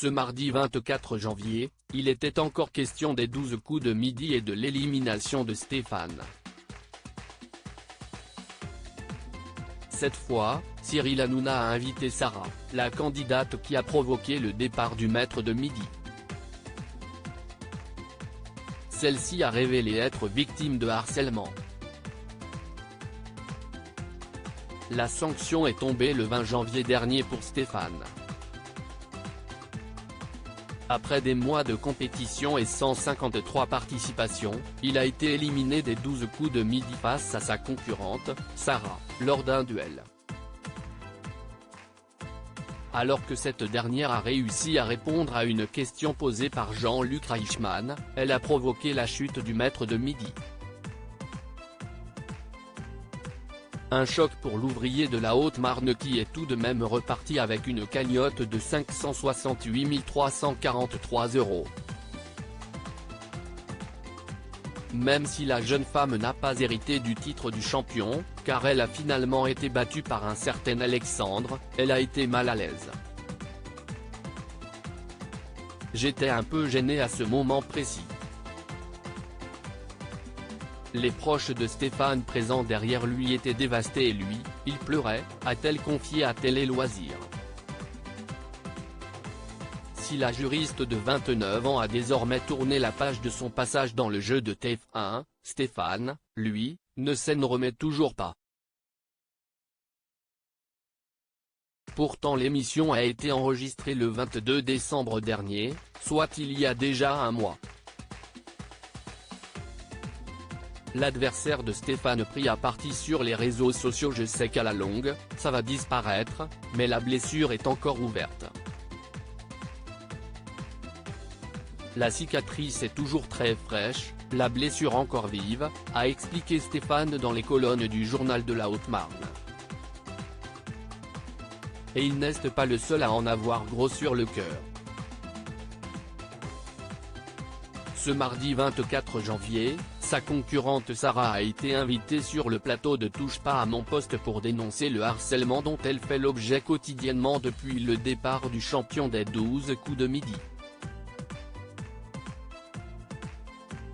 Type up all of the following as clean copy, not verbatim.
Ce mardi 24 janvier, il était encore question des 12 coups de midi et de l'élimination de Stéphane. Cette fois, Cyril Hanouna a invité Sarah, la candidate qui a provoqué le départ du maître de midi. Celle-ci a révélé être victime de harcèlement. La sanction est tombée le 20 janvier dernier pour Stéphane. Après des mois de compétition et 153 participations, il a été éliminé des 12 coups de midi face à sa concurrente, Sarah, lors d'un duel. Alors que cette dernière a réussi à répondre à une question posée par Jean-Luc Reichmann, elle a provoqué la chute du maître de midi. Un choc pour l'ouvrier de la Haute-Marne qui est tout de même reparti avec une cagnotte de 568 343 €. Même si la jeune femme n'a pas hérité du titre du champion, car elle a finalement été battue par un certain Alexandre, elle a été mal à l'aise. J'étais un peu gêné à ce moment précis. Les proches de Stéphane présents derrière lui étaient dévastés et lui, il pleurait, a-t-elle confié à Télé Loisirs. Si la juriste de 29 ans a désormais tourné la page de son passage dans le jeu de TF1, Stéphane, lui, ne s'en remet toujours pas. Pourtant l'émission a été enregistrée le 22 décembre dernier, soit il y a déjà un mois. L'adversaire de Stéphane pris à partie sur les réseaux sociaux: je sais qu'à la longue, ça va disparaître, mais la blessure est encore ouverte. La cicatrice est toujours très fraîche, la blessure encore vive, a expliqué Stéphane dans les colonnes du journal de la Haute-Marne. Et il n'est pas le seul à en avoir gros sur le cœur. Ce mardi 24 janvier, sa concurrente Sarah a été invitée sur le plateau de Touche pas à mon poste pour dénoncer le harcèlement dont elle fait l'objet quotidiennement depuis le départ du champion des 12 coups de midi.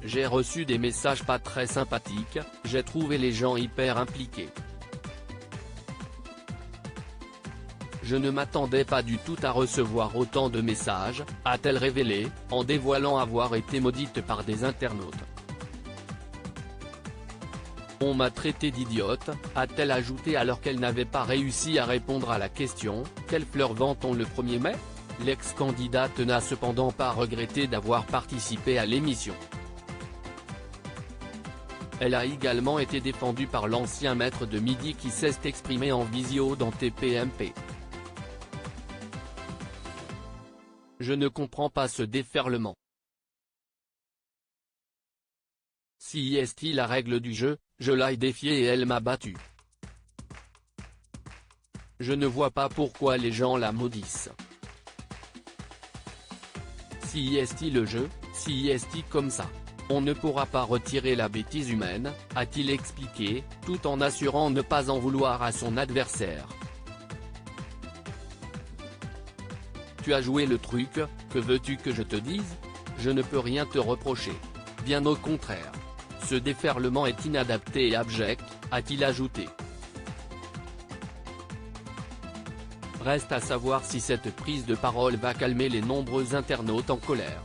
J'ai reçu des messages pas très sympathiques, j'ai trouvé les gens hyper impliqués. Je ne m'attendais pas du tout à recevoir autant de messages, a-t-elle révélé, en dévoilant avoir été maudite par des internautes. On m'a traité d'idiote, a-t-elle ajouté alors qu'elle n'avait pas réussi à répondre à la question « Quelle fleur vend-on le 1er mai ?». L'ex-candidate n'a cependant pas regretté d'avoir participé à l'émission. Elle a également été défendue par l'ancien maître de midi qui s'est exprimé en visio dans TPMP. Je ne comprends pas ce déferlement. Si est la règle du jeu, je l'ai défiée et elle m'a battu. Je ne vois pas pourquoi les gens la maudissent. Si est le jeu, si est comme ça. On ne pourra pas retirer la bêtise humaine, a-t-il expliqué, tout en assurant ne pas en vouloir à son adversaire. Tu as joué le truc, que veux-tu que je te dise ? Je ne peux rien te reprocher. Bien au contraire. Ce déferlement est inadapté et abject, a-t-il ajouté. Reste à savoir si cette prise de parole va calmer les nombreux internautes en colère.